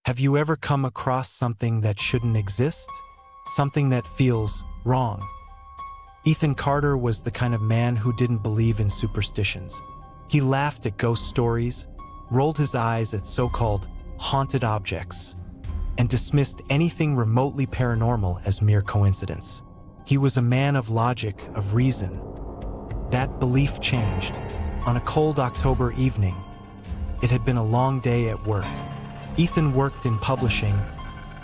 Have you ever come across something that shouldn't exist? Something that feels wrong? Ethan Carter was the kind of man who didn't believe in superstitions. He laughed at ghost stories, rolled his eyes at so-called haunted objects, and dismissed anything remotely paranormal as mere coincidence. He was a man of logic, of reason. That belief changed. On a cold October evening, it had been a long day at work. Ethan worked in publishing,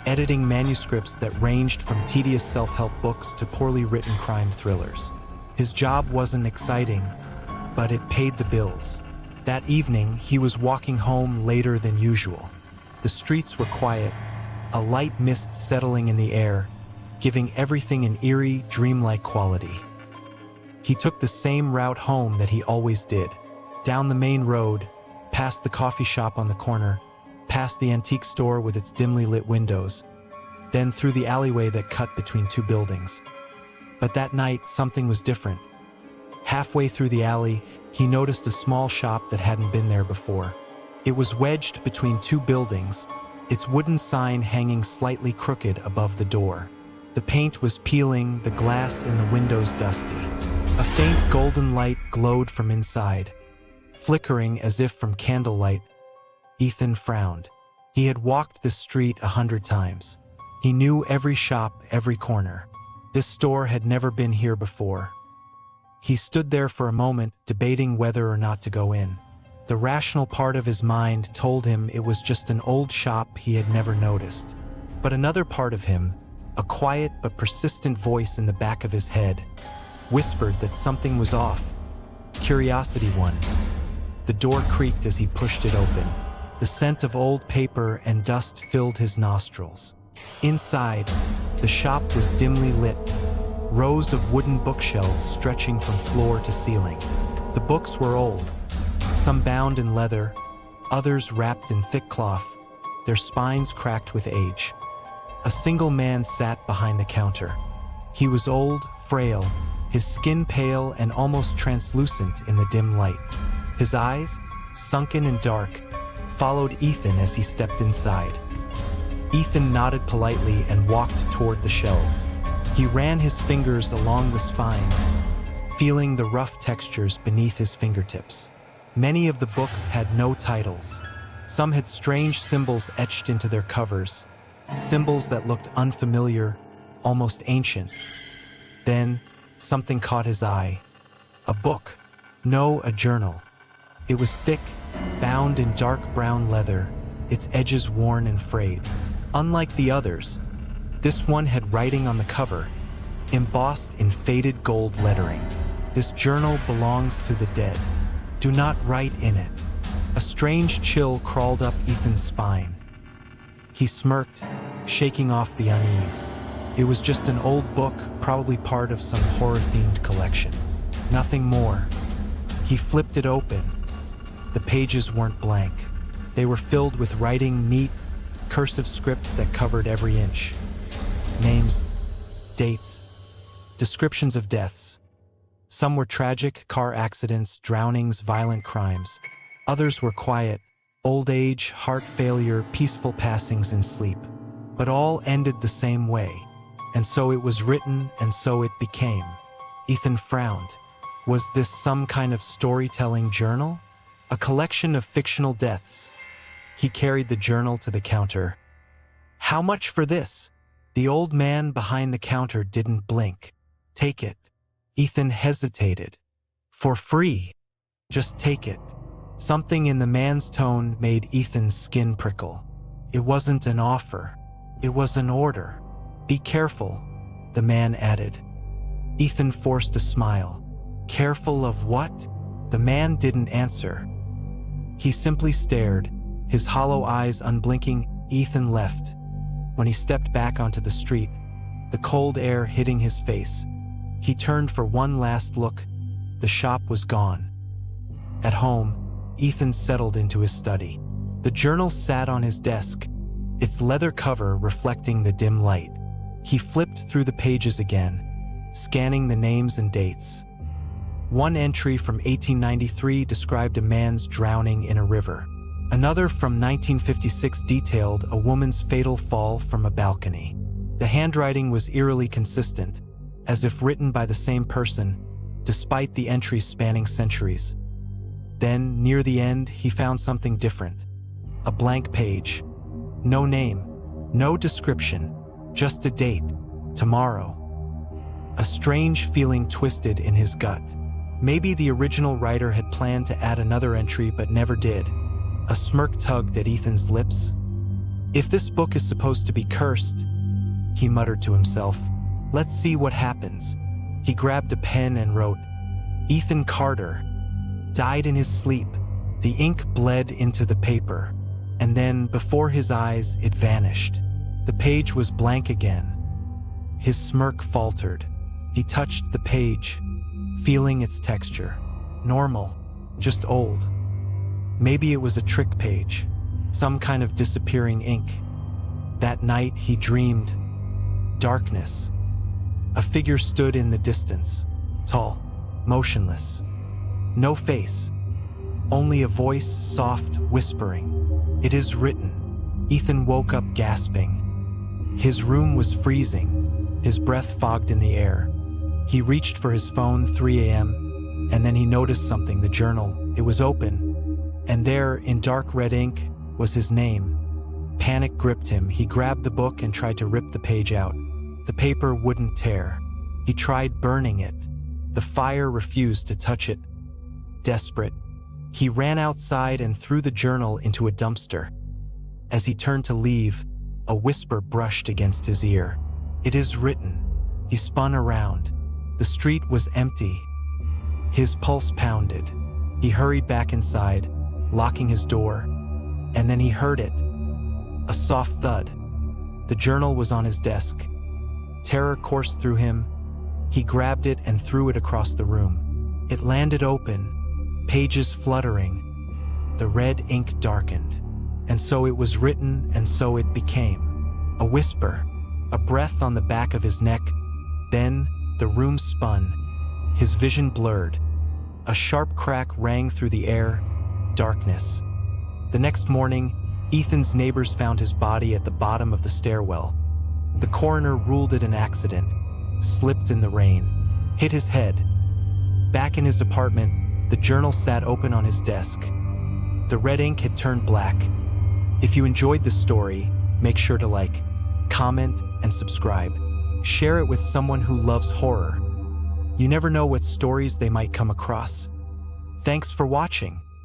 editing manuscripts that ranged from tedious self-help books to poorly written crime thrillers. His job wasn't exciting, but it paid the bills. That evening, he was walking home later than usual. The streets were quiet, a light mist settling in the air, giving everything an eerie, dreamlike quality. He took the same route home that he always did, down the main road, past the coffee shop on the corner, past the antique store with its dimly lit windows, then through the alleyway that cut between two buildings. But that night, something was different. Halfway through the alley, he noticed a small shop that hadn't been there before. It was wedged between two buildings, its wooden sign hanging slightly crooked above the door. The paint was peeling, the glass in the windows dusty. A faint golden light glowed from inside, flickering as if from candlelight. Ethan frowned. He had walked this street 100 times. He knew every shop, every corner. This store had never been here before. He stood there for a moment, debating whether or not to go in. The rational part of his mind told him it was just an old shop he had never noticed. But another part of him, a quiet but persistent voice in the back of his head, whispered that something was off. Curiosity won. The door creaked as he pushed it open. The scent of old paper and dust filled his nostrils. Inside, the shop was dimly lit, rows of wooden bookshelves stretching from floor to ceiling. The books were old, some bound in leather, others wrapped in thick cloth, their spines cracked with age. A single man sat behind the counter. He was old, frail, his skin pale and almost translucent in the dim light. His eyes, sunken and dark, followed Ethan as he stepped inside. Ethan nodded politely and walked toward the shelves. He ran his fingers along the spines, feeling the rough textures beneath his fingertips. Many of the books had no titles. Some had strange symbols etched into their covers, symbols that looked unfamiliar, almost ancient. Then, something caught his eye. A book. No, a journal. It was thick, bound in dark brown leather, its edges worn and frayed. Unlike the others, this one had writing on the cover, embossed in faded gold lettering. This journal belongs to the dead. Do not write in it. A strange chill crawled up Ethan's spine. He smirked, shaking off the unease. It was just an old book, probably part of some horror-themed collection. Nothing more. He flipped it open. The pages weren't blank. They were filled with writing, neat, cursive script that covered every inch. Names, dates, descriptions of deaths. Some were tragic, car accidents, drownings, violent crimes. Others were quiet, old age, heart failure, peaceful passings in sleep. But all ended the same way. And so it was written, and so it became. Ethan frowned. Was this some kind of storytelling journal? A collection of fictional deaths. He carried the journal to the counter. How much for this? The old man behind the counter didn't blink. Take it. Ethan hesitated. For free. Just take it. Something in the man's tone made Ethan's skin prickle. It wasn't an offer. It was an order. Be careful, the man added. Ethan forced a smile. Careful of what? The man didn't answer. He simply stared, his hollow eyes unblinking. Ethan left. When he stepped back onto the street, the cold air hitting his face, he turned for one last look. The shop was gone. At home, Ethan settled into his study. The journal sat on his desk, its leather cover reflecting the dim light. He flipped through the pages again, scanning the names and dates. One entry from 1893 described a man's drowning in a river. Another from 1956 detailed a woman's fatal fall from a balcony. The handwriting was eerily consistent, as if written by the same person, despite the entries spanning centuries. Then, near the end, he found something different. A blank page. No name, no description, just a date, tomorrow. A strange feeling twisted in his gut. Maybe the original writer had planned to add another entry but never did. A smirk tugged at Ethan's lips. If this book is supposed to be cursed, he muttered to himself, let's see what happens. He grabbed a pen and wrote, Ethan Carter died in his sleep. The ink bled into the paper, and then, before his eyes, it vanished. The page was blank again. His smirk faltered. He touched the page, feeling its texture. Normal, just old. Maybe it was a trick page, some kind of disappearing ink. That night he dreamed. Darkness. A figure stood in the distance, tall, motionless. No face, only a voice, soft, whispering. It is written. Ethan woke up gasping. His room was freezing, his breath fogged in the air. He reached for his phone, 3 a.m., and then he noticed something, the journal. It was open, and there, in dark red ink, was his name. Panic gripped him. He grabbed the book and tried to rip the page out. The paper wouldn't tear. He tried burning it. The fire refused to touch it. Desperate, he ran outside and threw the journal into a dumpster. As he turned to leave, a whisper brushed against his ear. It is written. He spun around. The street was empty. His pulse pounded. He hurried back inside, locking his door, and then he heard it. A soft thud. The journal was on his desk. Terror coursed through him. He grabbed it and threw it across the room. It landed open, pages fluttering. The red ink darkened. And so it was written, and so it became. A whisper, a breath on the back of his neck. Then the room spun. His vision blurred. A sharp crack rang through the air. Darkness. The next morning, Ethan's neighbors found his body at the bottom of the stairwell. The coroner ruled it an accident. Slipped in the rain. Hit his head. Back in his apartment, the journal sat open on his desk. The red ink had turned black. If you enjoyed this story, make sure to like, comment, and subscribe. Share it with someone who loves horror. You never know what stories they might come across. Thanks for watching.